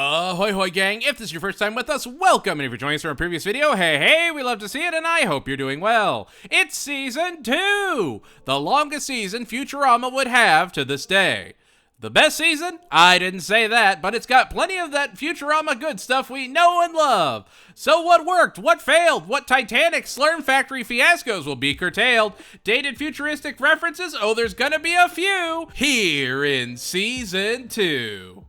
Ahoy hoy gang, if this is your first time with us, welcome, and if you're joining us from a previous video, hey, we love to see it, and I hope you're doing well. It's Season 2! The longest season Futurama would have to this day. The best season? I didn't say that, but it's got plenty of that Futurama good stuff we know and love. So what worked? What failed? What Titanic Slurm Factory fiascos will be curtailed? Dated futuristic references? Oh, there's gonna be a few! Here in Season 2.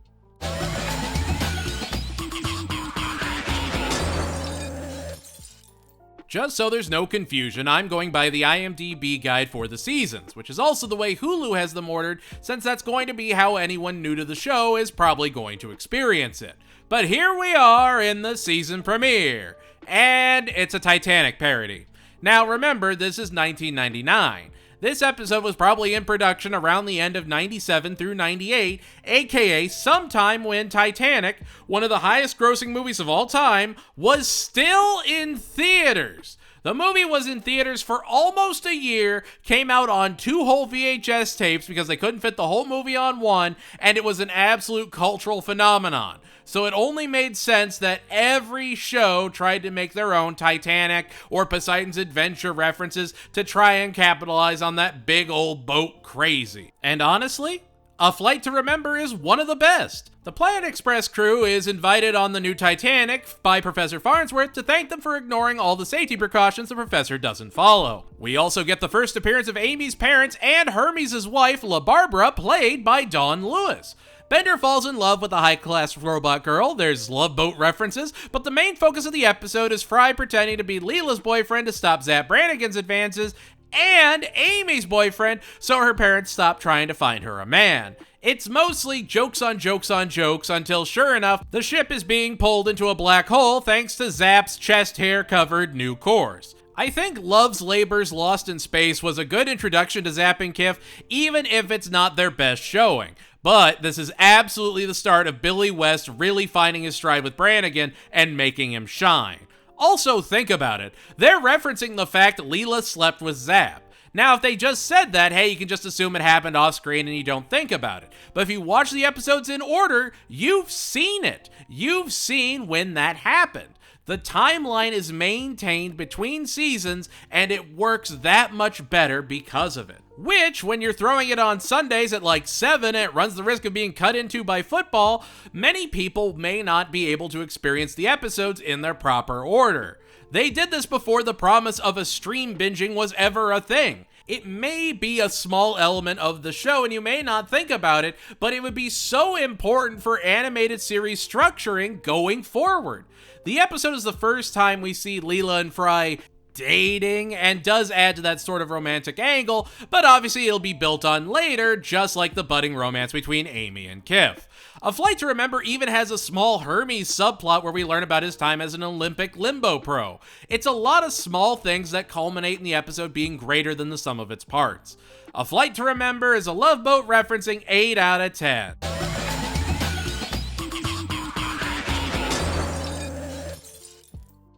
Just so there's no confusion, I'm going by the IMDb guide for the seasons, which is also the way Hulu has them ordered, since that's going to be how anyone new to the show is probably going to experience it. But here we are in the season premiere, and it's a Titanic parody. Now remember, this is 1999. This episode was probably in production around the end of 97 through 98, aka sometime when Titanic, one of the highest grossing movies of all time, was still in theaters. The movie was in theaters for almost a year, came out on 2 whole VHS tapes because they couldn't fit the whole movie on one, and it was an absolute cultural phenomenon. So it only made sense that every show tried to make their own Titanic or Poseidon's Adventure references to try and capitalize on that big old boat crazy. And honestly, A Flight to Remember is one of the best. The Planet Express crew is invited on the new Titanic by Professor Farnsworth to thank them for ignoring all the safety precautions the professor doesn't follow. We also get the first appearance of Amy's parents and Hermes' wife, La Barbara, played by Dawn Lewis. Bender falls in love with a high-class robot girl, there's Love Boat references, but the main focus of the episode is Fry pretending to be Leela's boyfriend to stop Zapp Brannigan's advances, and Amy's boyfriend so her parents stop trying to find her a man. It's mostly jokes on jokes on jokes until, sure enough, the ship is being pulled into a black hole thanks to Zapp's chest-hair-covered new course. I think Love's Labor's Lost in Space was a good introduction to Zapp and Kif, even if it's not their best showing. But this is absolutely the start of Billy West really finding his stride with Brannigan and making him shine. Also, think about it. They're referencing the fact that Leela slept with Zapp. Now, if they just said that, hey, you can just assume it happened off screen and you don't think about it. But if you watch the episodes in order, you've seen it. You've seen when that happened. The timeline is maintained between seasons, and it works that much better because of it. Which, when you're throwing it on Sundays at like 7 and it runs the risk of being cut into by football, many people may not be able to experience the episodes in their proper order. They did this before the promise of a stream binging was ever a thing. It may be a small element of the show and you may not think about it, but it would be so important for animated series structuring going forward. The episode is the first time we see Leela and Fry dating and does add to that sort of romantic angle, but obviously it'll be built on later, just like the budding romance between Amy and Kif. A Flight to Remember even has a small Hermes subplot where we learn about his time as an Olympic limbo pro. It's a lot of small things that culminate in the episode being greater than the sum of its parts. A Flight to Remember is a Love Boat referencing 8 out of 10.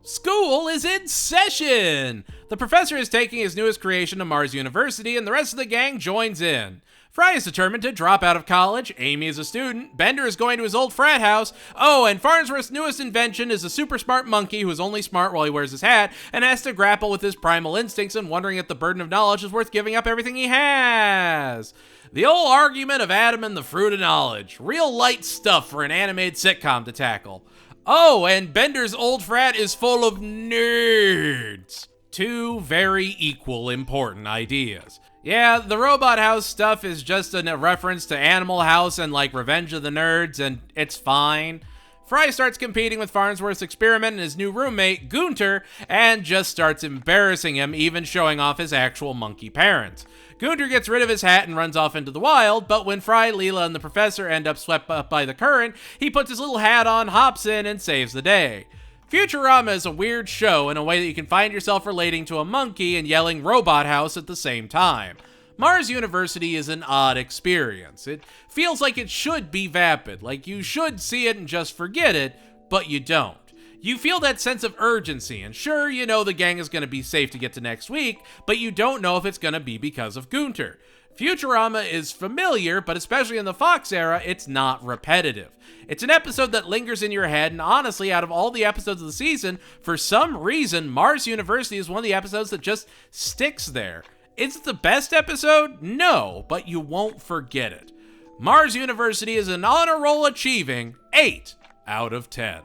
School is in session! The professor is taking his newest creation to Mars University, and the rest of the gang joins in. Fry is determined to drop out of college, Amy is a student, Bender is going to his old frat house, oh, and Farnsworth's newest invention is a super smart monkey who is only smart while he wears his hat, and has to grapple with his primal instincts and wondering if the burden of knowledge is worth giving up everything he has. The old argument of Adam and the fruit of knowledge. Real light stuff for an animated sitcom to tackle. Oh, and Bender's old frat is full of nerds. 2 very equal important ideas. Yeah, the Robot House stuff is just a reference to Animal House and like Revenge of the Nerds, and it's fine. Fry starts competing with Farnsworth's experiment and his new roommate, Gunter, and just starts embarrassing him, even showing off his actual monkey parents. Gunter gets rid of his hat and runs off into the wild, but when Fry, Leela, and the professor end up swept up by the current, he puts his little hat on, hops in, and saves the day. Futurama is a weird show in a way that you can find yourself relating to a monkey and yelling Robot House at the same time. Mars University is an odd experience. It feels like it should be vapid, like you should see it and just forget it, but you don't. You feel that sense of urgency, and sure, you know the gang is going to be safe to get to next week, but you don't know if it's going to be because of Gunter. Futurama is familiar, but especially in the Fox era, it's not repetitive. It's an episode that lingers in your head, and honestly, out of all the episodes of the season, for some reason, Mars University is one of the episodes that just sticks there. Is it the best episode? No, but you won't forget it. Mars University is an honor roll achieving 8 out of 10.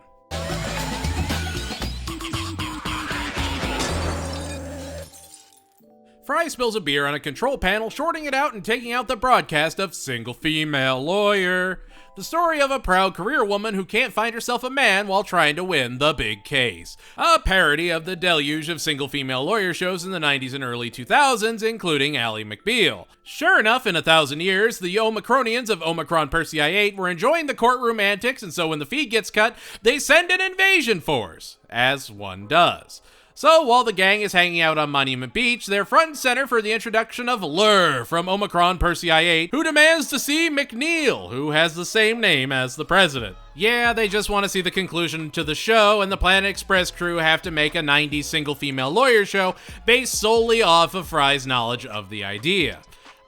Fry spills a beer on a control panel, shorting it out and taking out the broadcast of Single Female Lawyer. The story of a proud career woman who can't find herself a man while trying to win the big case. A parody of the deluge of single female lawyer shows in the 90s and early 2000s, including Ally McBeal. Sure enough, in 1,000 years, the Omicronians of Omicron Persei 8 were enjoying the courtroom antics, and so when the feed gets cut, they send an invasion force, as one does. So while the gang is hanging out on Monument Beach, they're front and center for the introduction of Lur from Omicron Persei 8, who demands to see McNeil, who has the same name as the president. Yeah, they just want to see the conclusion to the show, and the Planet Express crew have to make a 90s single female lawyer show based solely off of Fry's knowledge of the idea.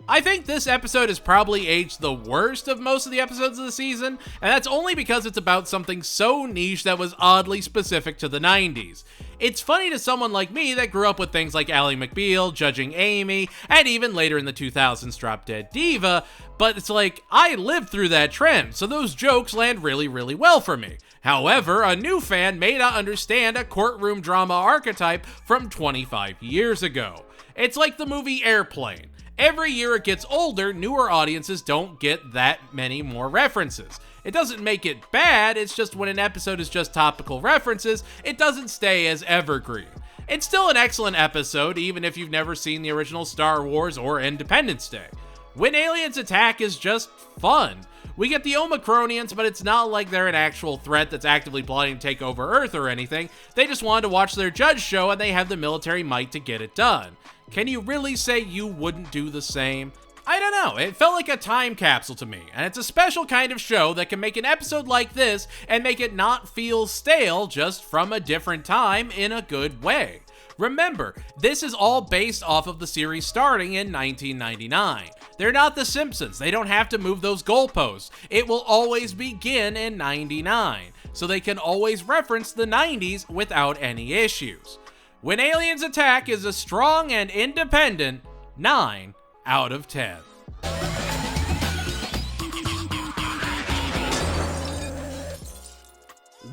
I think this episode is probably aged the worst of most of the episodes of the season, and that's only because it's about something so niche that was oddly specific to the 90s. It's funny to someone like me that grew up with things like Ally McBeal, Judging Amy, and even later in the 2000s Drop Dead Diva, but it's like, I lived through that trend, so those jokes land really, really well for me. However, a new fan may not understand a courtroom drama archetype from 25 years ago. It's like the movie Airplane. Every year it gets older, newer audiences don't get that many more references. It doesn't make it bad, it's just when an episode is just topical references, it doesn't stay as evergreen. It's still an excellent episode, even if you've never seen the original Star Wars or Independence Day. When Aliens Attack is just fun. We get the Omicronians, but it's not like they're an actual threat that's actively plotting to take over Earth or anything. They just wanted to watch their judge show and they have the military might to get it done. Can you really say you wouldn't do the same? I don't know, it felt like a time capsule to me, and it's a special kind of show that can make an episode like this and make it not feel stale just from a different time in a good way. Remember, this is all based off of the series starting in 1999. They're not The Simpsons, they don't have to move those goalposts. It will always begin in 99, so they can always reference the 90s without any issues. When Aliens Attack is a strong and independent 9 out of 10.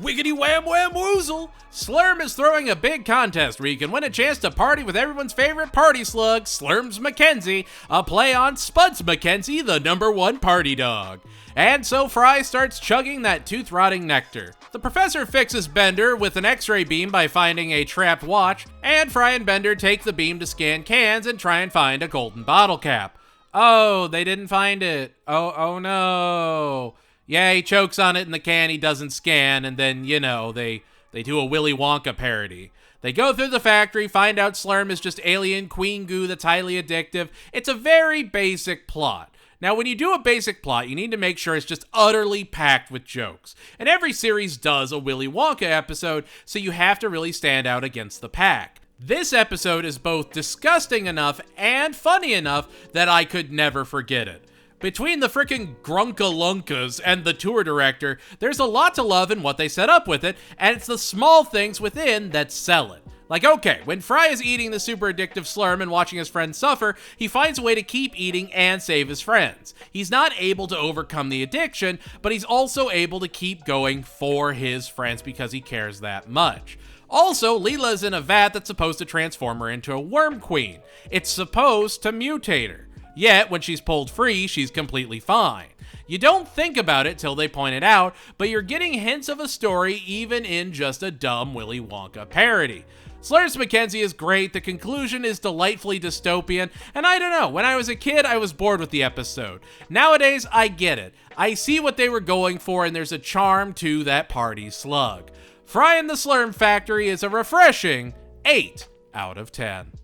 Wiggity Wham Wham Woozle! Slurm is throwing a big contest where you can win a chance to party with everyone's favorite party slug, Slurms McKenzie, a play on Spuds McKenzie, the #1 party dog. And so Fry starts chugging that tooth-rotting nectar. The professor fixes Bender with an X-ray beam by finding a trapped watch, and Fry and Bender take the beam to scan cans and try and find a golden bottle cap. Oh, they didn't find it. Oh no. Yeah, he chokes on it in the can he doesn't scan, and then, you know, they do a Willy Wonka parody. They go through the factory, find out Slurm is just alien queen goo that's highly addictive. It's a very basic plot. Now, when you do a basic plot, you need to make sure it's just utterly packed with jokes. And every series does a Willy Wonka episode, so you have to really stand out against the pack. This episode is both disgusting enough and funny enough that I could never forget it. Between the frickin' Grunkalunkas and the tour director, there's a lot to love in what they set up with it, and it's the small things within that sell it. Like, okay, when Fry is eating the super addictive Slurm and watching his friends suffer, he finds a way to keep eating and save his friends. He's not able to overcome the addiction, but he's also able to keep going for his friends because he cares that much. Also, Leela is in a vat that's supposed to transform her into a worm queen. It's supposed to mutate her. Yet, when she's pulled free, she's completely fine. You don't think about it till they point it out, but you're getting hints of a story even in just a dumb Willy Wonka parody. Slurms McKenzie is great, the conclusion is delightfully dystopian, and I don't know, when I was a kid, I was bored with the episode. Nowadays, I get it. I see what they were going for, and there's a charm to that party slug. Fry and the Slurm Factory is a refreshing 8 out of 10.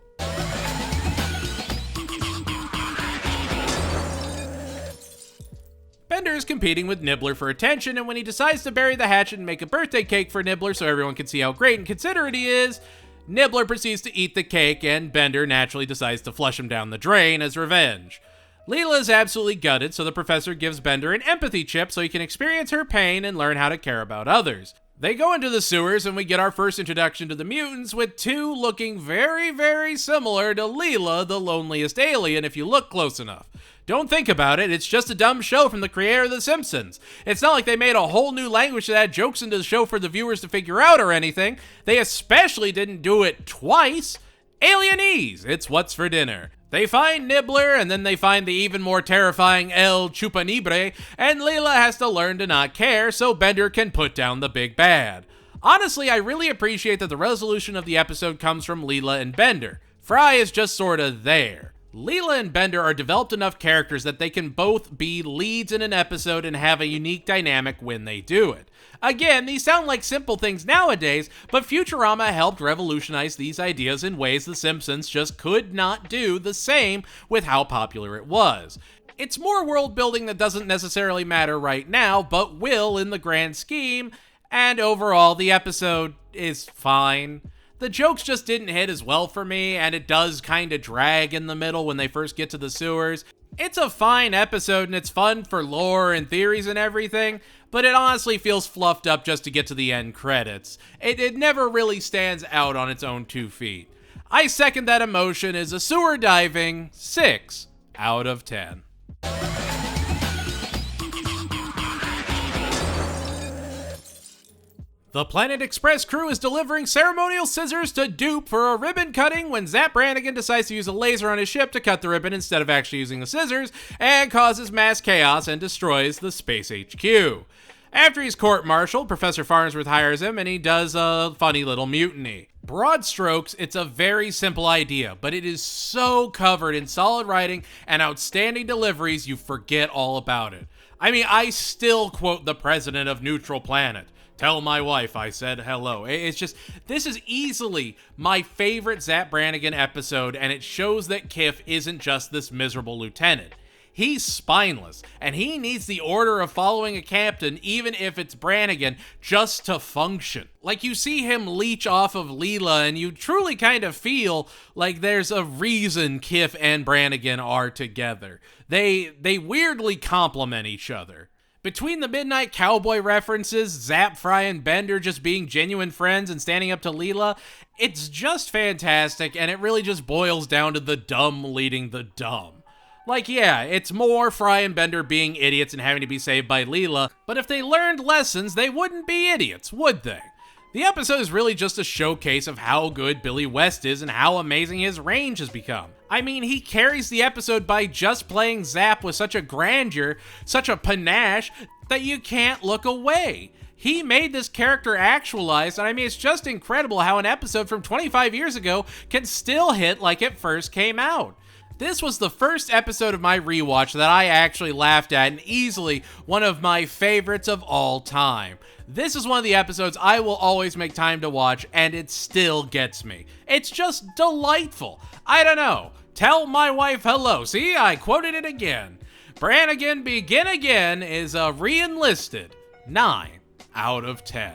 Bender is competing with Nibbler for attention, and when he decides to bury the hatchet and make a birthday cake for Nibbler so everyone can see how great and considerate he is, Nibbler proceeds to eat the cake, and Bender naturally decides to flush him down the drain as revenge. Leela is absolutely gutted, so the professor gives Bender an empathy chip so he can experience her pain and learn how to care about others. They go into the sewers and we get our first introduction to the mutants, with two looking very, very similar to Leela, the loneliest alien, if you look close enough. Don't think about it, it's just a dumb show from the creator of The Simpsons. It's not like they made a whole new language that had jokes into the show for the viewers to figure out or anything. They especially didn't do it twice. Alienese, it's what's for dinner. They find Nibbler, and then they find the even more terrifying El Chupanibre, and Leela has to learn to not care so Bender can put down the big bad. Honestly, I really appreciate that the resolution of the episode comes from Leela and Bender. Fry is just sorta there. Leela and Bender are developed enough characters that they can both be leads in an episode and have a unique dynamic when they do it. Again, these sound like simple things nowadays, but Futurama helped revolutionize these ideas in ways The Simpsons just could not do the same with how popular it was. It's more world building that doesn't necessarily matter right now, but will in the grand scheme, and overall the episode is fine. The jokes just didn't hit as well for me, and it does kinda drag in the middle when they first get to the sewers. It's a fine episode and it's fun for lore and theories and everything, but it honestly feels fluffed up just to get to the end credits. It never really stands out on its own 2 feet. I second that emotion as a sewer diving 6 out of 10. The Planet Express crew is delivering ceremonial scissors to Dupe for a ribbon cutting when Zap Brannigan decides to use a laser on his ship to cut the ribbon instead of actually using the scissors, and causes mass chaos and destroys the Space HQ. After he's court-martialed, Professor Farnsworth hires him and he does a funny little mutiny. Broad strokes, it's a very simple idea, but it is so covered in solid writing and outstanding deliveries you forget all about it. I mean, I still quote the president of Neutral Planet. Tell my wife I said hello. It's just, this is easily my favorite Zap Brannigan episode, and it shows that Kiff isn't just this miserable lieutenant. He's spineless, and he needs the order of following a captain, even if it's Brannigan, just to function. Like, you see him leech off of Leela, and you truly kind of feel like there's a reason Kiff and Brannigan are together. They weirdly complement each other. Between the Midnight Cowboy references, Zap, Fry, and Bender just being genuine friends and standing up to Leela, it's just fantastic, and it really just boils down to the dumb leading the dumb. Like, yeah, it's more Fry and Bender being idiots and having to be saved by Leela, but if they learned lessons, they wouldn't be idiots, would they? The episode is really just a showcase of how good Billy West is and how amazing his range has become. I mean, he carries the episode by just playing Zap with such a grandeur, such a panache, that you can't look away. He made this character actualized, and I mean, it's just incredible how an episode from 25 years ago can still hit like it first came out. This was the first episode of my rewatch that I actually laughed at, and easily one of my favorites of all time. This is one of the episodes I will always make time to watch, and it still gets me. It's just delightful. I don't know. Tell my wife hello. See, I quoted it again. Brannigan Begin Again is a re-enlisted 9 out of 10.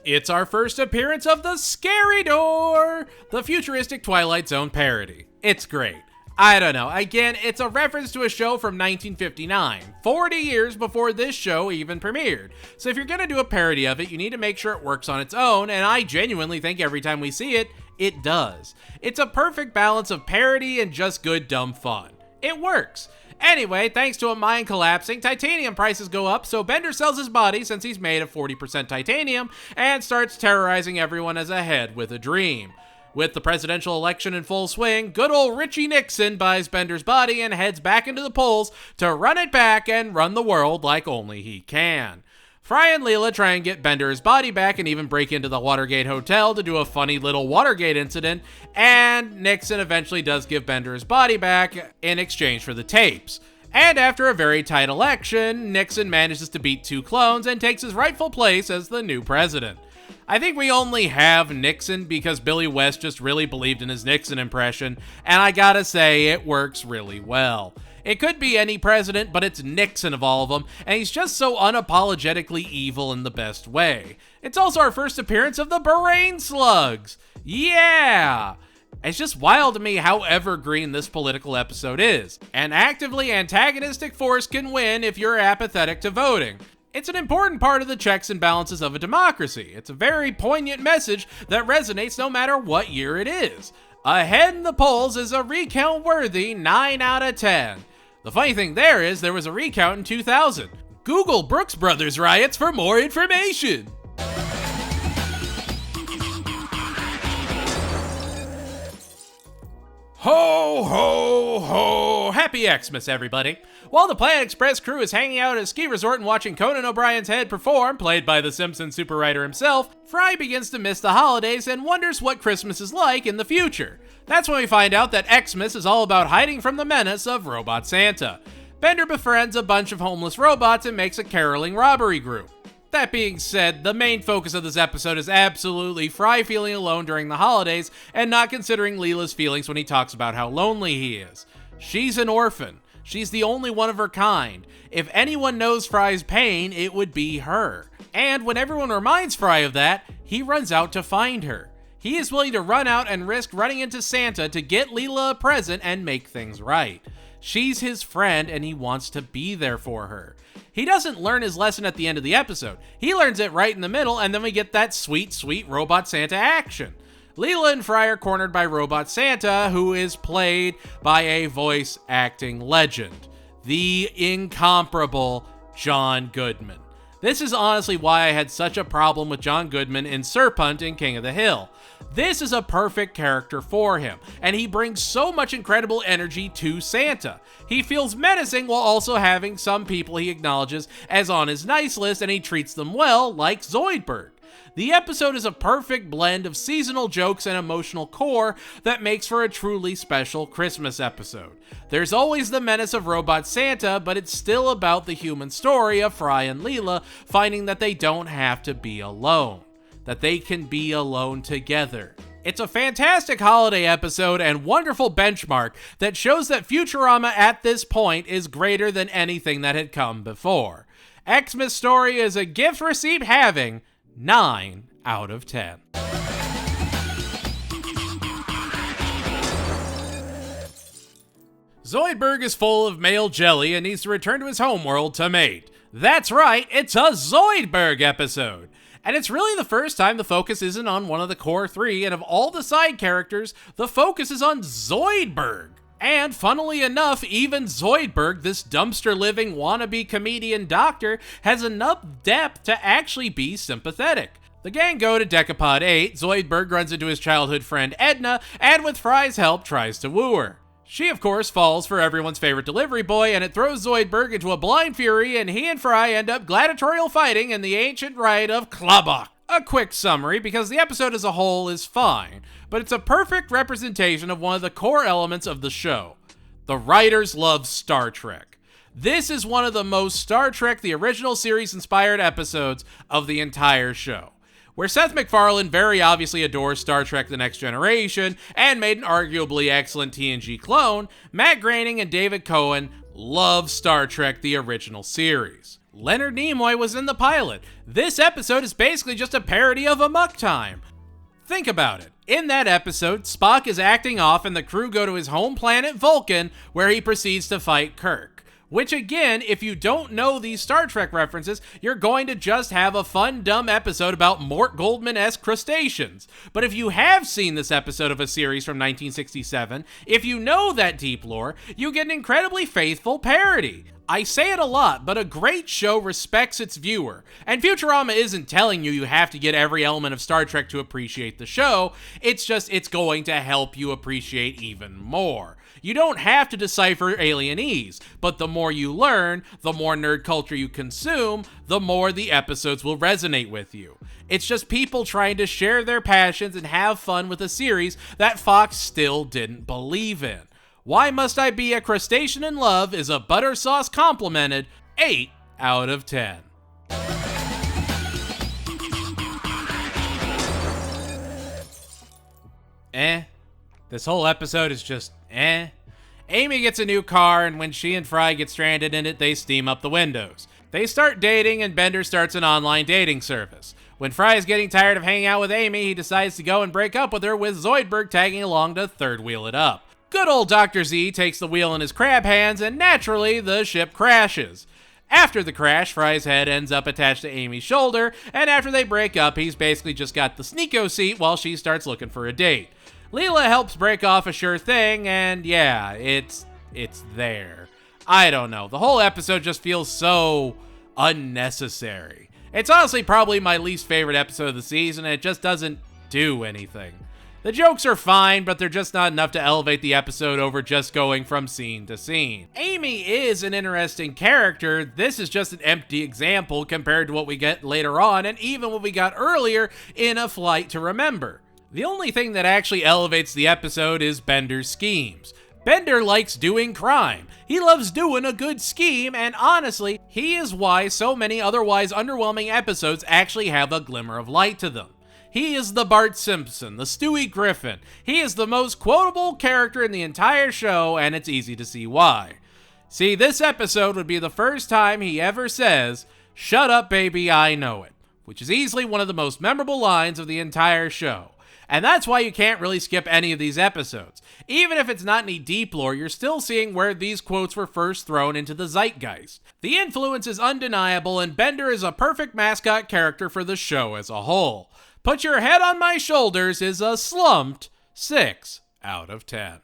It's our first appearance of the Scary Door, the futuristic Twilight Zone parody. It's great. I don't know, again, it's a reference to a show from 1959, 40 years before this show even premiered. So if you're gonna do a parody of it, you need to make sure it works on its own, and I genuinely think every time we see it, it does. It's a perfect balance of parody and just good dumb fun. It works. Anyway, thanks to a mine collapsing, titanium prices go up, so Bender sells his body since he's made of 40% titanium, and starts terrorizing everyone as a head with a dream. With the presidential election in full swing, good old Richie Nixon buys Bender's body and heads back into the polls to run it back and run the world like only he can. Fry and Leela try and get Bender's body back and even break into the Watergate Hotel to do a funny little Watergate incident, and Nixon eventually does give Bender his body back in exchange for the tapes. And after a very tight election, Nixon manages to beat 2 clones and takes his rightful place as the new president. I think we only have Nixon because Billy West just really believed in his Nixon impression, and I gotta say, it works really well. It could be any president, but it's Nixon of all of them, and he's just so unapologetically evil in the best way. It's also our first appearance of the Brain Slugs. Yeah! It's just wild to me how evergreen this political episode is. An actively antagonistic force can win if you're apathetic to voting. It's an important part of the checks and balances of a democracy. It's a very poignant message that resonates no matter what year it is. Ahead in the polls is a recount-worthy 9 out of 10. The funny thing there was a recount in 2000. Google Brooks Brothers riots for more information. Ho, ho, ho! Happy Xmas, everybody! While the Planet Express crew is hanging out at a ski resort and watching Conan O'Brien's head perform, played by the Simpsons superwriter himself, Fry begins to miss the holidays and wonders what Christmas is like in the future. That's when we find out that Xmas is all about hiding from the menace of Robot Santa. Bender befriends a bunch of homeless robots and makes a caroling robbery group. That being said, the main focus of this episode is absolutely Fry feeling alone during the holidays and not considering Leela's feelings when he talks about how lonely he is. She's an orphan. She's the only one of her kind. If anyone knows Fry's pain, it would be her. And when everyone reminds Fry of that, he runs out to find her. He is willing to run out and risk running into Santa to get Leela a present and make things right. She's his friend and he wants to be there for her. He doesn't learn his lesson at the end of the episode. He learns it right in the middle, and then we get that sweet, sweet Robot Santa action. Leela and Fry are cornered by Robot Santa, who is played by a voice acting legend, the incomparable John Goodman. This is honestly why I had such a problem with John Goodman in Serpent in King of the Hill. This is a perfect character for him, and he brings so much incredible energy to Santa. He feels menacing while also having some people he acknowledges as on his nice list, and he treats them well, like Zoidberg. The episode is a perfect blend of seasonal jokes and emotional core that makes for a truly special Christmas episode. There's always the menace of Robot Santa, but it's still about the human story of Fry and Leela finding that they don't have to be alone, that they can be alone together. It's a fantastic holiday episode and wonderful benchmark that shows that Futurama at this point is greater than anything that had come before. Xmas Story is a gift received having 9 out of 10. Zoidberg is full of male jelly and needs to return to his homeworld to mate. That's right, it's a Zoidberg episode. And it's really the first time the focus isn't on one of the core three, and of all the side characters, the focus is on Zoidberg. And funnily enough, even Zoidberg, this dumpster-living wannabe comedian doctor, has enough depth to actually be sympathetic. The gang go to Decapod 8, Zoidberg runs into his childhood friend Edna, and with Fry's help tries to woo her. She, of course, falls for everyone's favorite delivery boy, and it throws Zoidberg into a blind fury, and he and Fry end up gladiatorial fighting in the ancient rite of Klabach. A quick summary, because the episode as a whole is fine, but it's a perfect representation of one of the core elements of the show. The writers love Star Trek. This is one of the most Star Trek the original series inspired episodes of the entire show, where Seth MacFarlane very obviously adores Star Trek The Next Generation and made an arguably excellent TNG clone. Matt Groening and David Cohen love Star Trek the original series. Leonard Nimoy was in the pilot. This episode is basically just a parody of Amok Time. Think about it. In that episode, Spock is acting off and the crew go to his home planet Vulcan, where he proceeds to fight Kirk. Which again, if you don't know these Star Trek references, you're going to just have a fun, dumb episode about Mort Goldman-esque crustaceans. But if you have seen this episode of a series from 1967, if you know that deep lore, you get an incredibly faithful parody. I say it a lot, but a great show respects its viewer. And Futurama isn't telling you have to get every element of Star Trek to appreciate the show. It's going to help you appreciate even more. You don't have to decipher alienese, but the more you learn, the more nerd culture you consume, the more the episodes will resonate with you. It's just people trying to share their passions and have fun with a series that Fox still didn't believe in. Why Must I Be a Crustacean in Love is a butter sauce complimented 8 out of 10. This whole episode is just Amy gets a new car, and when she and Fry get stranded in it, they steam up the windows. They start dating, and Bender starts an online dating service. When Fry is getting tired of hanging out with Amy, he decides to go and break up with her, with Zoidberg tagging along to third wheel it up. Good old Dr. Z takes the wheel in his crab hands, and naturally, the ship crashes. After the crash, Fry's head ends up attached to Amy's shoulder, and after they break up, he's basically just got the sneako seat while she starts looking for a date. Leela helps break off a sure thing, and yeah, it's there. I don't know. The whole episode just feels so unnecessary. It's honestly probably my least favorite episode of the season, and it just doesn't do anything. The jokes are fine, but they're just not enough to elevate the episode over just going from scene to scene. Amy is an interesting character. This is just an empty example compared to what we get later on, and even what we got earlier in A Flight to Remember. The only thing that actually elevates the episode is Bender's schemes. Bender likes doing crime. He loves doing a good scheme, and honestly, he is why so many otherwise underwhelming episodes actually have a glimmer of light to them. He is the Bart Simpson, the Stewie Griffin. He is the most quotable character in the entire show, and it's easy to see why. See, this episode would be the first time he ever says, "Shut up, baby, I know it," which is easily one of the most memorable lines of the entire show. And that's why you can't really skip any of these episodes. Even if it's not any deep lore, you're still seeing where these quotes were first thrown into the zeitgeist. The influence is undeniable, and Bender is a perfect mascot character for the show as a whole. Put Your Head on My Shoulders is a slumped 6 out of 10.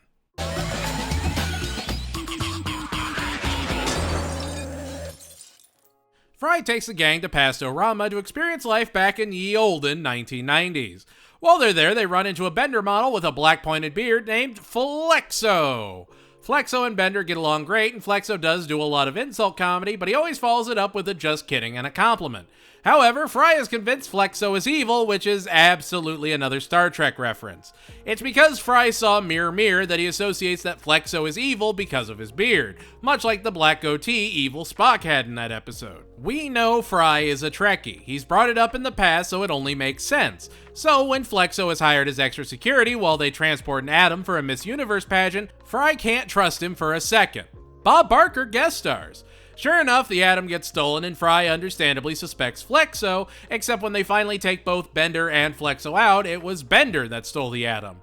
Fry takes the gang to Pastorama to experience life back in ye olden 1990s. While they're there, they run into a Bender model with a black pointed beard named Flexo. Flexo and Bender get along great, and Flexo does do a lot of insult comedy, but he always follows it up with a just kidding and a compliment. However, Fry is convinced Flexo is evil, which is absolutely another Star Trek reference. It's because Fry saw Mirror Mirror that he associates that Flexo is evil because of his beard, much like the black goatee evil Spock had in that episode. We know Fry is a Trekkie. He's brought it up in the past, so it only makes sense. So when Flexo is hired as extra security while they transport an atom for a Miss Universe pageant, Fry can't trust him for a second. Bob Barker guest stars. Sure enough, the atom gets stolen, and Fry understandably suspects Flexo, except when they finally take both Bender and Flexo out, it was Bender that stole the atom.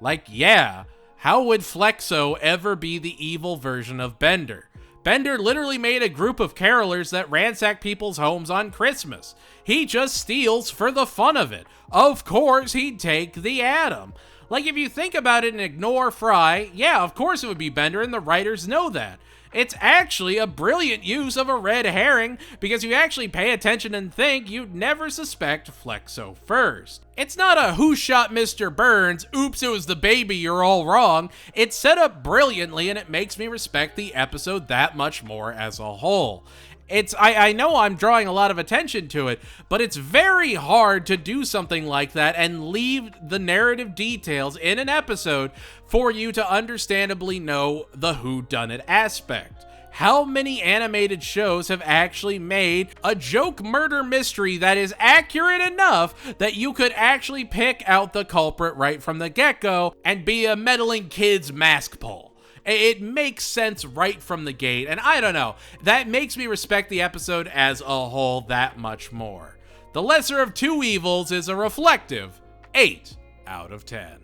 Like, yeah, how would Flexo ever be the evil version of Bender? Bender literally made a group of carolers that ransack people's homes on Christmas. He just steals for the fun of it. Of course he'd take the atom. Like, if you think about it and ignore Fry, yeah, of course it would be Bender, and the writers know that. It's actually a brilliant use of a red herring, because if you actually pay attention and think, you'd never suspect Flexo first. It's not a "who shot Mr. Burns, oops it was the baby, you're all wrong." It's set up brilliantly, and it makes me respect the episode that much more as a whole. I know I'm drawing a lot of attention to it, but it's very hard to do something like that and leave the narrative details in an episode for you to understandably know the whodunit aspect. How many animated shows have actually made a joke murder mystery that is accurate enough that you could actually pick out the culprit right from the get-go and be a meddling kid's mask pull? It makes sense right from the gate, and I don't know, that makes me respect the episode as a whole that much more. The lesser of two evils is a reflective 8 out of 10.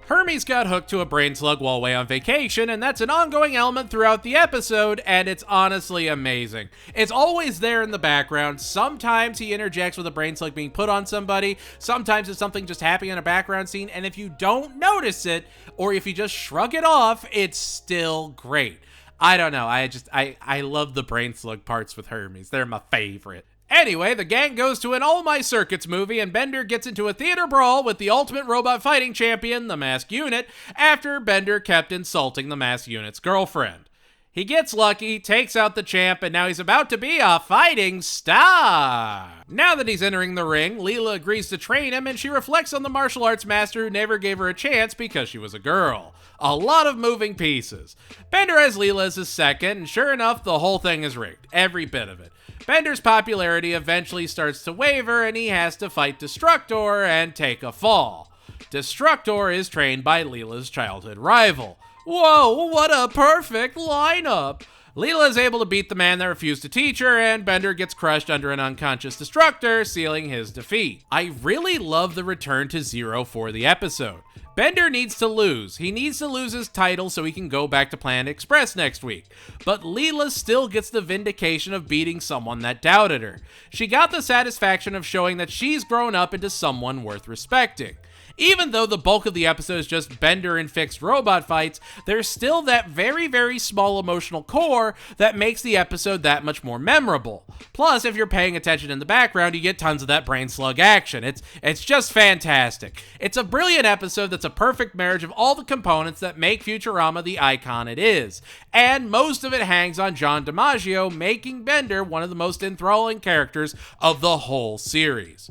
Hermes got hooked to a brain slug while away on vacation, and that's an ongoing element throughout the episode, and it's honestly amazing. It's always there in the background. Sometimes he interjects with a brain slug being put on somebody, sometimes it's something just happening in a background scene, and if you don't notice it, or if you just shrug it off, it's still great. I don't know, I love the brain slug parts with Hermes. They're my favorite. Anyway, the gang goes to an All My Circuits movie, and Bender gets into a theater brawl with the ultimate robot fighting champion, the Masked Unit, after Bender kept insulting the Masked Unit's girlfriend. He gets lucky, takes out the champ, and now he's about to be a fighting star. Now that he's entering the ring, Leela agrees to train him, and she reflects on the martial arts master who never gave her a chance because she was a girl. A lot of moving pieces. Bender has Leela as his second, and sure enough, the whole thing is rigged. Every bit of it. Bender's popularity eventually starts to waver and he has to fight Destructor and take a fall. Destructor is trained by Leela's childhood rival. Whoa, what a perfect lineup! Leela is able to beat the man that refused to teach her, and Bender gets crushed under an unconscious Destructor, sealing his defeat. I really love the return to zero for the episode. Bender needs to lose. He needs to lose his title so he can go back to Planet Express next week. But Leela still gets the vindication of beating someone that doubted her. She got the satisfaction of showing that she's grown up into someone worth respecting. Even though the bulk of the episode is just Bender and fixed robot fights, there's still that very, very small emotional core that makes the episode that much more memorable. Plus, if you're paying attention in the background, you get tons of that brain slug action. It's just fantastic. It's a brilliant episode that's a perfect marriage of all the components that make Futurama the icon it is. And most of it hangs on John DiMaggio making Bender one of the most enthralling characters of the whole series.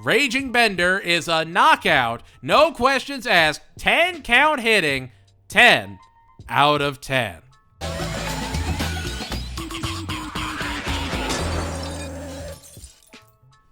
Raging Bender is a knockout, no questions asked, 10 count hitting, 10 out of 10.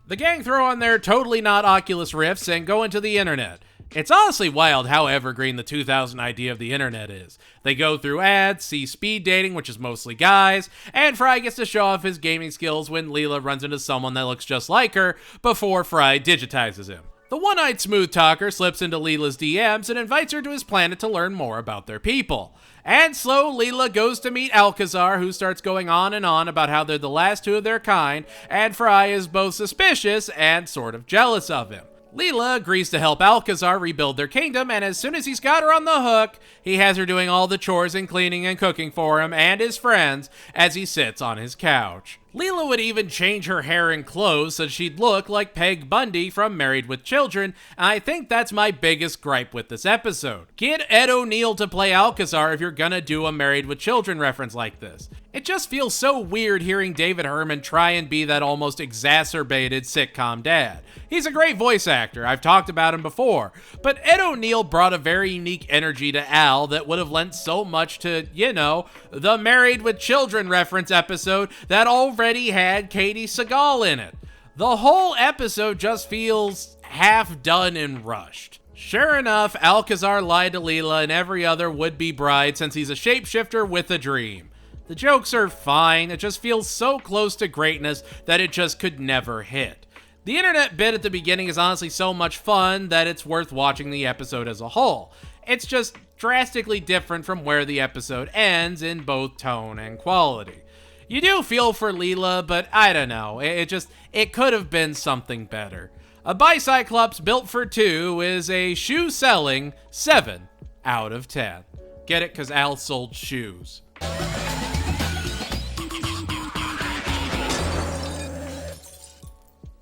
The gang throw on their totally not Oculus Rifts and go into the internet. It's honestly wild how evergreen the 2000 idea of the internet is. They go through ads, see speed dating, which is mostly guys, and Fry gets to show off his gaming skills when Leela runs into someone that looks just like her before Fry digitizes him. The one-eyed smooth talker slips into Leela's DMs and invites her to his planet to learn more about their people. And so Leela goes to meet Alcazar, who starts going on and on about how they're the last two of their kind, and Fry is both suspicious and sort of jealous of him. Leela agrees to help Alcazar rebuild their kingdom, and as soon as he's got her on the hook, he has her doing all the chores and cleaning and cooking for him and his friends as he sits on his couch. Leela would even change her hair and clothes so she'd look like Peg Bundy from Married with Children, and I think that's my biggest gripe with this episode. Get Ed O'Neill to play Alcazar if you're gonna do a Married with Children reference like this. It just feels so weird hearing David Herman try and be that almost exacerbated sitcom dad. He's a great voice actor, I've talked about him before, but Ed O'Neill brought a very unique energy to Al that would have lent so much to, the Married with Children reference episode that already had Katie Sagal in it. The whole episode just feels half done and rushed. Sure enough, Alcazar lied to Leela and every other would-be bride since he's a shapeshifter with a dream. The jokes are fine, it just feels so close to greatness that it just could never hit. The internet bit at the beginning is honestly so much fun that it's worth watching the episode as a whole. It's just drastically different from where the episode ends in both tone and quality. You do feel for Leela, but I don't know, it could have been something better. A Bicyclops built for two is a shoe-selling 7 out of 10. Get it? Because Al sold shoes.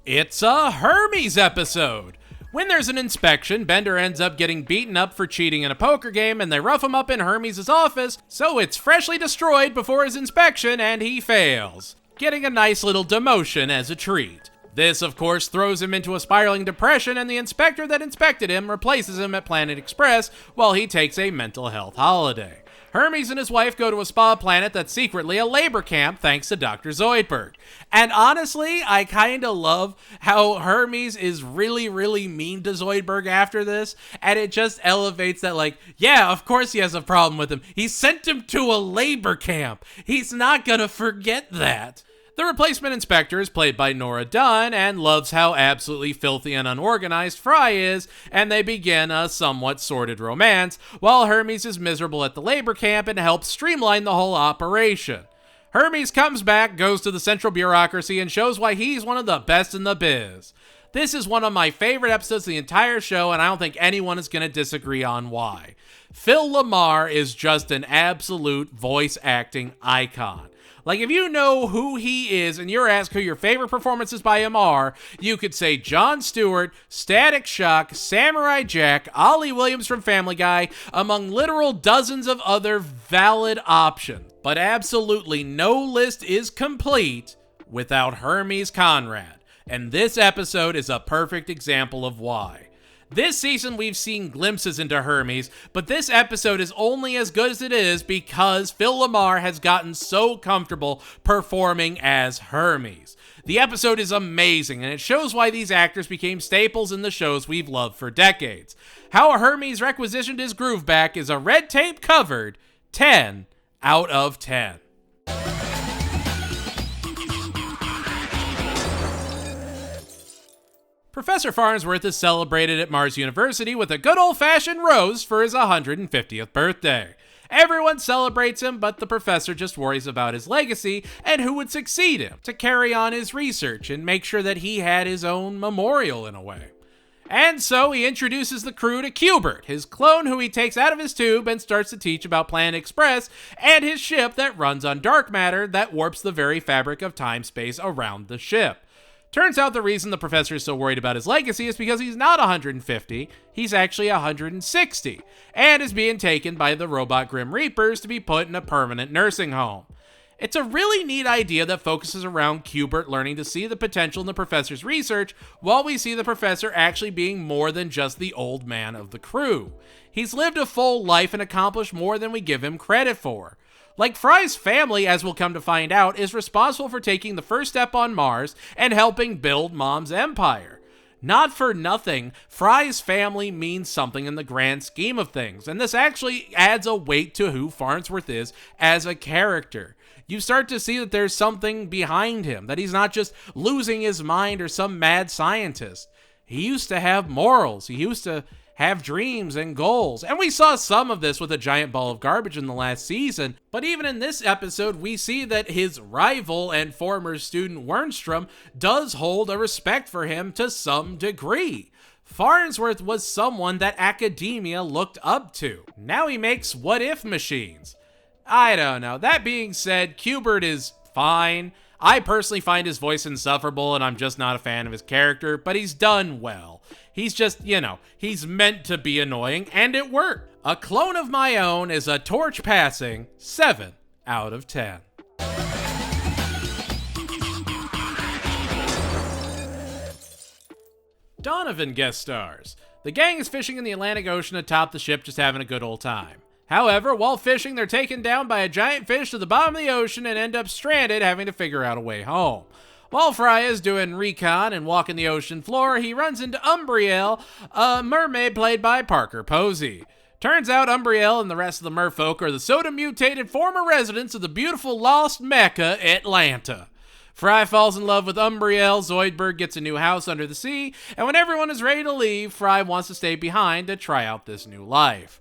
It's a Hermes episode. When there's an inspection, Bender ends up getting beaten up for cheating in a poker game and they rough him up in Hermes' office, so it's freshly destroyed before his inspection and he fails, getting a nice little demotion as a treat. This, of course, throws him into a spiraling depression and the inspector that inspected him replaces him at Planet Express while he takes a mental health holiday. Hermes and his wife go to a spa planet that's secretly a labor camp thanks to Dr. Zoidberg. And honestly, I kinda love how Hermes is really, really mean to Zoidberg after this, and it just elevates that yeah, of course he has a problem with him. He sent him to a labor camp. He's not gonna forget that. The replacement inspector is played by Nora Dunn and loves how absolutely filthy and unorganized Fry is, and they begin a somewhat sordid romance, while Hermes is miserable at the labor camp and helps streamline the whole operation. Hermes comes back, goes to the central bureaucracy, and shows why he's one of the best in the biz. This is one of my favorite episodes of the entire show, and I don't think anyone is going to disagree on why. Phil LaMarr is just an absolute voice acting icon. If you know who he is and you're asked who your favorite performances by him are, you could say Jon Stewart, Static Shock, Samurai Jack, Ollie Williams from Family Guy, among literal dozens of other valid options. But absolutely no list is complete without Hermes Conrad, and this episode is a perfect example of why. This season, we've seen glimpses into Hermes, but this episode is only as good as it is because Phil Lamar has gotten so comfortable performing as Hermes. The episode is amazing, and it shows why these actors became staples in the shows we've loved for decades. How Hermes requisitioned his groove back is a red tape covered 10 out of 10. Professor Farnsworth is celebrated at Mars University with a good old-fashioned rose for his 150th birthday. Everyone celebrates him, but the professor just worries about his legacy and who would succeed him to carry on his research and make sure that he had his own memorial in a way. And so he introduces the crew to Qbert, his clone who he takes out of his tube and starts to teach about Planet Express and his ship that runs on dark matter that warps the very fabric of time-space around the ship. Turns out the reason the professor is so worried about his legacy is because he's not 150, he's actually 160, and is being taken by the robot Grim Reapers to be put in a permanent nursing home. It's a really neat idea that focuses around Qbert learning to see the potential in the professor's research, while we see the professor actually being more than just the old man of the crew. He's lived a full life and accomplished more than we give him credit for. Like Fry's family, as we'll come to find out, is responsible for taking the first step on Mars and helping build Mom's empire. Not for nothing, Fry's family means something in the grand scheme of things, and this actually adds a weight to who Farnsworth is as a character. You start to see that there's something behind him, that he's not just losing his mind or some mad scientist. He used to have morals, he used to have dreams and goals. And we saw some of this with a giant ball of garbage in the last season, but even in this episode, we see that his rival and former student Wernstrom does hold a respect for him to some degree. Farnsworth was someone that academia looked up to. Now he makes what-if machines. I don't know. That being said, Qbert is fine. I personally find his voice insufferable, and I'm just not a fan of his character, but he's done well. He's just, he's meant to be annoying, and it worked. A Clone of My Own is a torch-passing 7 out of 10. Donovan guest stars. The gang is fishing in the Atlantic Ocean atop the ship, just having a good old time. However, while fishing, they're taken down by a giant fish to the bottom of the ocean and end up stranded, having to figure out a way home. While Fry is doing recon and walking the ocean floor, he runs into Umbriel, a mermaid played by Parker Posey. Turns out Umbriel and the rest of the merfolk are the soda-mutated former residents of the beautiful lost Mecca, Atlanta. Fry falls in love with Umbriel, Zoidberg gets a new house under the sea, and when everyone is ready to leave, Fry wants to stay behind to try out this new life.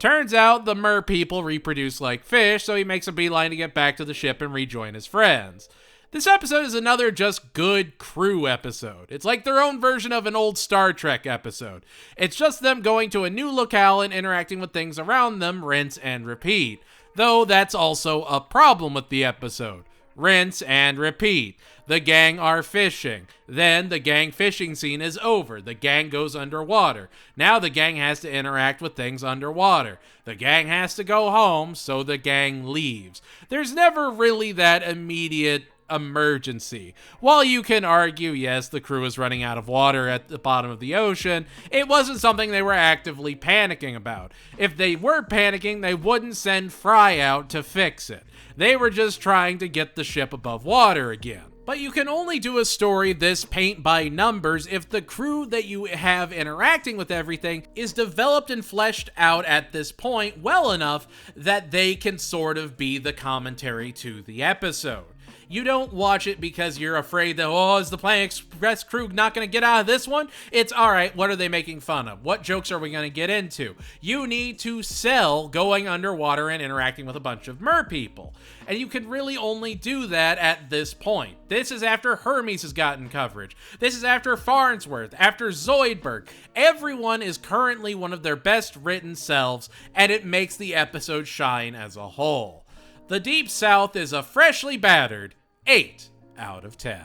Turns out the mer people reproduce like fish, so he makes a beeline to get back to the ship and rejoin his friends. This episode is another just good crew episode. It's like their own version of an old Star Trek episode. It's just them going to a new locale and interacting with things around them, rinse and repeat. Though that's also a problem with the episode. Rinse and repeat. The gang are fishing. Then the gang fishing scene is over. The gang goes underwater. Now the gang has to interact with things underwater. The gang has to go home, so the gang leaves. There's never really that immediate emergency. While you can argue, yes, the crew is running out of water at the bottom of the ocean, it wasn't something they were actively panicking about. If they were panicking, they wouldn't send Fry out to fix it. They were just trying to get the ship above water again. But you can only do a story this paint by numbers if the crew that you have interacting with everything is developed and fleshed out at this point well enough that they can sort of be the commentary to the episode. You don't watch it because you're afraid that, is the Planet Express crew not going to get out of this one? It's, alright, what are they making fun of? What jokes are we going to get into? You need to sell going underwater and interacting with a bunch of mer people. And you can really only do that at this point. This is after Hermes has gotten coverage. This is after Farnsworth, after Zoidberg. Everyone is currently one of their best written selves, and it makes the episode shine as a whole. The Deep South is a freshly battered 8 out of 10.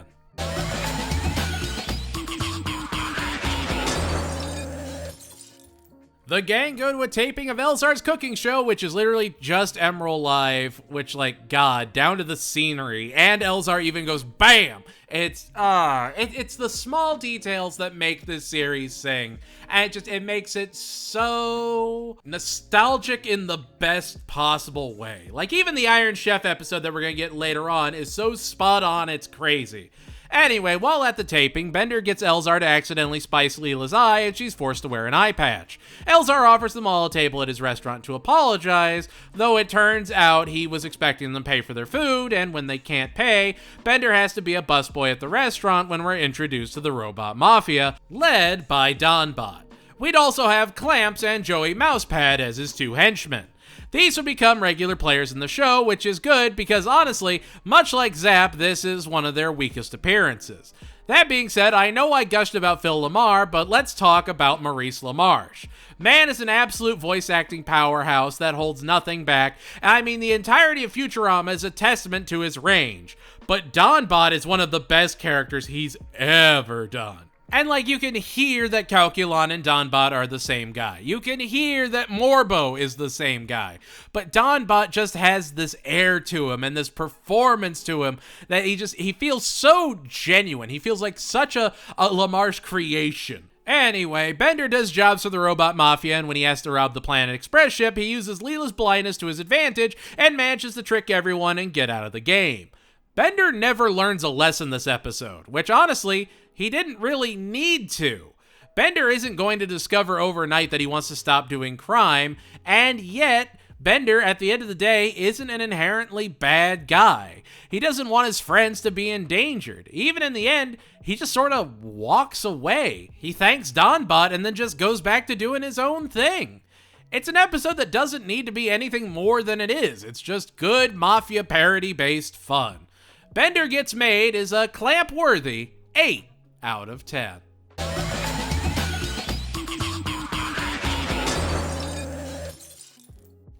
The gang go to a taping of Elzar's cooking show, which is literally just Emerald Live, which, like, God, down to the scenery. And Elzar even goes, BAM! It's the small details that make this series sing. And it makes it so nostalgic in the best possible way. Like, even the Iron Chef episode that we're gonna get later on is so spot on, it's crazy. Anyway, while at the taping, Bender gets Elzar to accidentally spice Leela's eye, and she's forced to wear an eye patch. Elzar offers them all a table at his restaurant to apologize, though it turns out he was expecting them to pay for their food, and when they can't pay, Bender has to be a busboy at the restaurant when we're introduced to the Robot Mafia, led by Donbot. We'd also have Clamps and Joey Mousepad as his two henchmen. These will become regular players in the show, which is good because honestly, much like Zap, this is one of their weakest appearances. That being said, I know I gushed about Phil LaMarr, but let's talk about Maurice LaMarche. Man is an absolute voice acting powerhouse that holds nothing back. I mean, the entirety of Futurama is a testament to his range, but Donbot is one of the best characters he's ever done. And like, you can hear that Calculon and Donbot are the same guy. You can hear that Morbo is the same guy. But Donbot just has this air to him and this performance to him that he feels so genuine. He feels like such a LaMarche creation. Anyway, Bender does jobs for the Robot Mafia, and when he has to rob the Planet Express ship, he uses Leela's blindness to his advantage and manages to trick everyone and get out of the game. Bender never learns a lesson this episode, which honestly, he didn't really need to. Bender isn't going to discover overnight that he wants to stop doing crime, and yet, Bender, at the end of the day, isn't an inherently bad guy. He doesn't want his friends to be endangered. Even in the end, he just sort of walks away. He thanks Donbot and then just goes back to doing his own thing. It's an episode that doesn't need to be anything more than it is. It's just good Mafia parody-based fun. Bender Gets Made is a clamp-worthy 8 out of 10.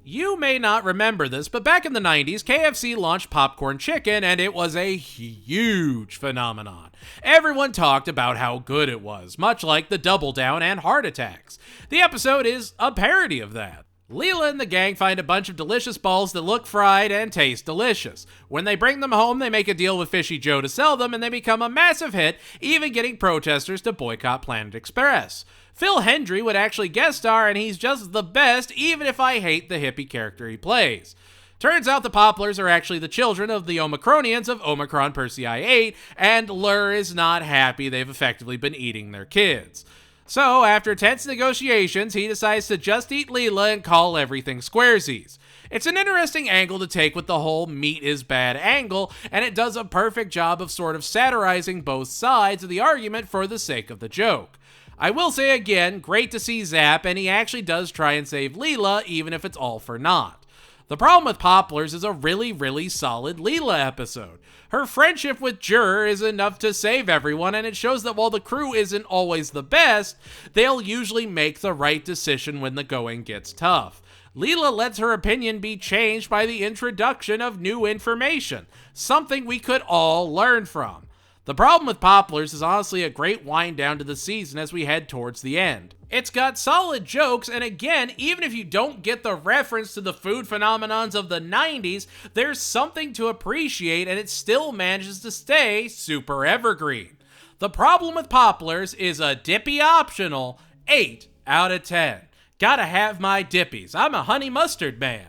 You may not remember this, but back in the 90s, KFC launched popcorn chicken, and it was a huge phenomenon. Everyone talked about how good it was, much like the Double Down and Heart Attacks. The episode is a parody of that. Leela and the gang find a bunch of delicious balls that look fried and taste delicious. When they bring them home, they make a deal with Fishy Joe to sell them, and they become a massive hit, even getting protesters to boycott Planet Express. Phil Hendry would actually guest star, and he's just the best, even if I hate the hippie character he plays. Turns out the Poplars are actually the children of the Omicronians of Omicron Persei 8, and Lur is not happy they've effectively been eating their kids. So, after tense negotiations, he decides to just eat Leela and call everything squaresies. It's an interesting angle to take with the whole meat is bad angle, and it does a perfect job of sort of satirizing both sides of the argument for the sake of the joke. I will say again, great to see Zap, and he actually does try and save Leela, even if it's all for naught. The problem with Poplars is a really solid Leela episode. Her friendship with Jur is enough to save everyone, and it shows that while the crew isn't always the best, they'll usually make the right decision when the going gets tough. Leela lets her opinion be changed by the introduction of new information, something we could all learn from. The problem with Poplars is honestly a great wind down to the season as we head towards the end. It's got solid jokes, and again, even if you don't get the reference to the food phenomenons of the 90s, there's something to appreciate, and it still manages to stay super evergreen. The problem with Poplars is a dippy optional 8 out of 10. Gotta have my dippies. I'm a honey mustard man.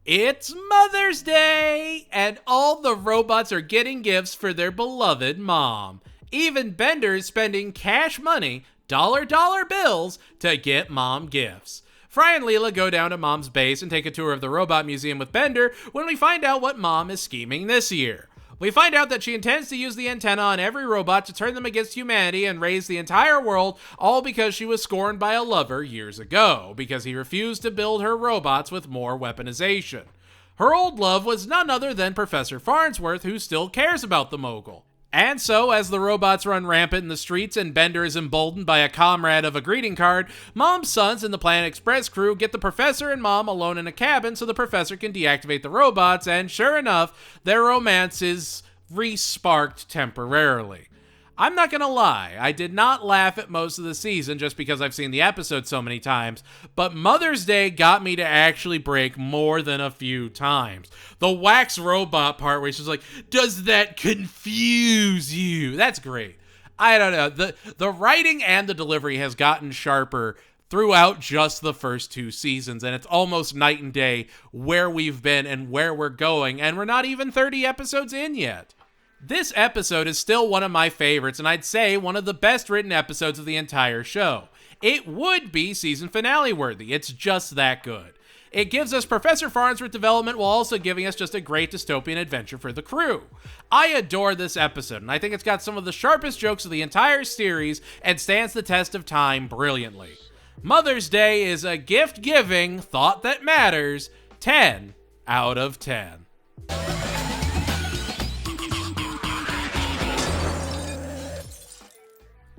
It's Mother's Day, and all the robots are getting gifts for their beloved mom. Even Bender is spending cash money, dollar bills, to get mom gifts. Fry and Leela go down to Mom's base and take a tour of the robot museum with Bender when we find out what Mom is scheming this year. We find out that she intends to use the antenna on every robot to turn them against humanity and raise the entire world, all because she was scorned by a lover years ago, because he refused to build her robots with more weaponization. Her old love was none other than Professor Farnsworth, who still cares about the mogul. And so, as the robots run rampant in the streets and Bender is emboldened by a comrade of a greeting card, Mom's sons and the Planet Express crew get the Professor and Mom alone in a cabin so the Professor can deactivate the robots, and sure enough, their romance is re-sparked temporarily. I'm not gonna lie, I did not laugh at most of the season just because I've seen the episode so many times, but Mother's Day got me to actually break more than a few times. The wax robot part where she's like, does that confuse you? That's great. I don't know, the writing and the delivery has gotten sharper throughout just the first 2 seasons, and it's almost night and day where we've been and where we're going, and we're not even 30 episodes in yet. This episode is still one of my favorites, and I'd say one of the best written episodes of the entire show. It would be season finale worthy. It's just that good. It gives us Professor Farnsworth development while also giving us just a great dystopian adventure for the crew. I adore this episode, and I think it's got some of the sharpest jokes of the entire series and stands the test of time brilliantly. Mother's Day is a gift-giving, thought that matters, 10 out of 10.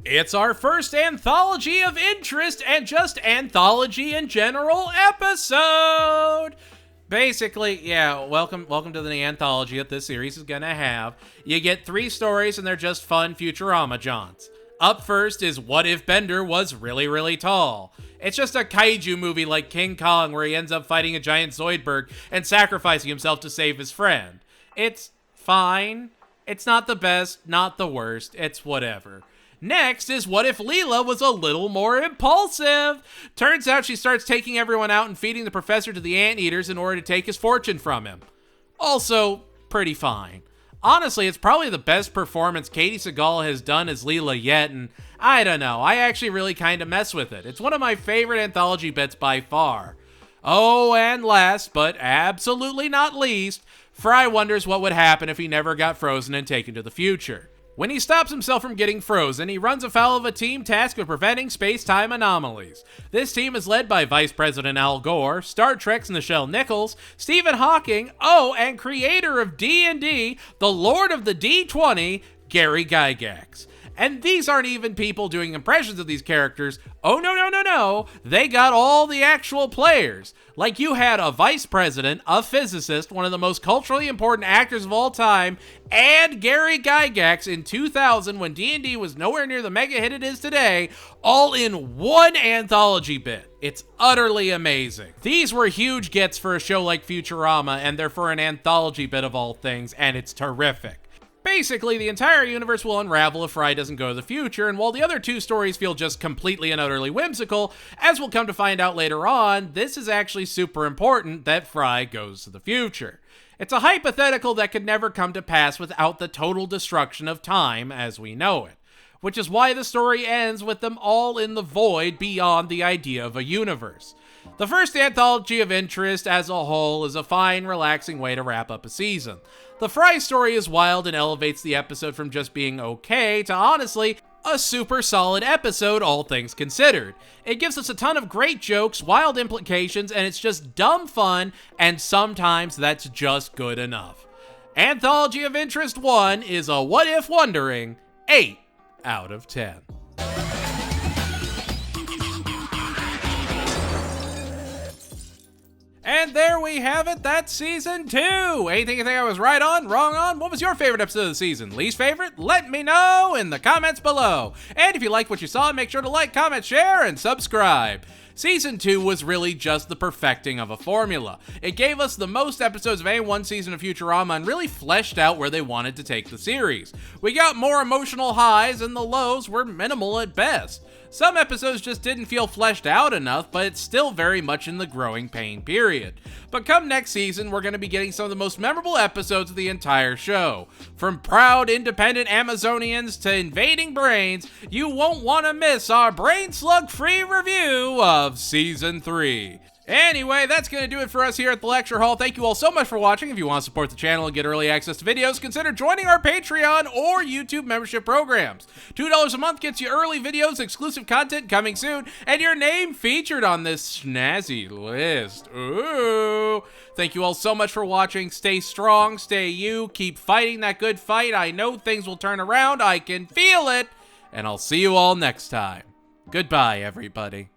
It's our first anthology of interest and just anthology in general episode. Basically, yeah, welcome to the anthology that this series is gonna have. You get 3 stories and they're just fun Futurama jaunts. Up first is What If Bender Was Really, Really Tall? It's just a kaiju movie like King Kong where he ends up fighting a giant Zoidberg and sacrificing himself to save his friend. It's fine. It's not the best, not the worst, it's whatever. Next is What If Leela Was a Little More Impulsive? Turns out she starts taking everyone out and feeding the professor to the anteaters in order to take his fortune from him. Also, pretty fine. Honestly, it's probably the best performance Katie Sagal has done as Leela yet, and I don't know, I actually really kind of mess with it. It's one of my favorite anthology bits by far. Oh, and last, but absolutely not least, Fry wonders what would happen if he never got frozen and taken to the future. When he stops himself from getting frozen, he runs afoul of a team tasked with preventing space-time anomalies. This team is led by Vice President Al Gore, Star Trek's Nichelle Nichols, Stephen Hawking, and creator of D&D, the Lord of the D20, Gary Gygax. And these aren't even people doing impressions of these characters. Oh, no. They got all the actual players. Like you had a vice president, a physicist, one of the most culturally important actors of all time, and Gary Gygax in 2000 when D&D was nowhere near the mega hit it is today, all in one anthology bit. It's utterly amazing. These were huge gets for a show like Futurama, and they're for an anthology bit of all things, and it's terrific. Basically, the entire universe will unravel if Fry doesn't go to the future, and while the other 2 stories feel just completely and utterly whimsical, as we'll come to find out later on, this is actually super important that Fry goes to the future. It's a hypothetical that could never come to pass without the total destruction of time as we know it, which is why the story ends with them all in the void beyond the idea of a universe. The first anthology of interest as a whole is a fine, relaxing way to wrap up a season. The Fry story is wild and elevates the episode from just being okay to, honestly, a super solid episode, all things considered. It gives us a ton of great jokes, wild implications, and it's just dumb fun, and sometimes that's just good enough. Anthology of Interest 1 is a what if wondering 8 out of 10. And there we have it, that's season 2! Anything you think I was right on, wrong on? What was your favorite episode of the season? Least favorite? Let me know in the comments below. And if you liked what you saw, make sure to like, comment, share, and subscribe. Season 2 was really just the perfecting of a formula. It gave us the most episodes of any one season of Futurama and really fleshed out where they wanted to take the series. We got more emotional highs and the lows were minimal at best. Some episodes just didn't feel fleshed out enough, but it's still very much in the growing pain period. But come next season, we're going to be getting some of the most memorable episodes of the entire show. From proud, independent Amazonians to invading brains, you won't want to miss our brain slug-free review of Season 3. Anyway, that's going to do it for us here at the Lecture Hall. Thank you all so much for watching. If you want to support the channel and get early access to videos, consider joining our Patreon or YouTube membership programs. $2 a month gets you early videos, exclusive content coming soon, and your name featured on this snazzy list. Ooh. Thank you all so much for watching. Stay strong, stay you, keep fighting that good fight. I know things will turn around. I can feel it. And I'll see you all next time. Goodbye, everybody.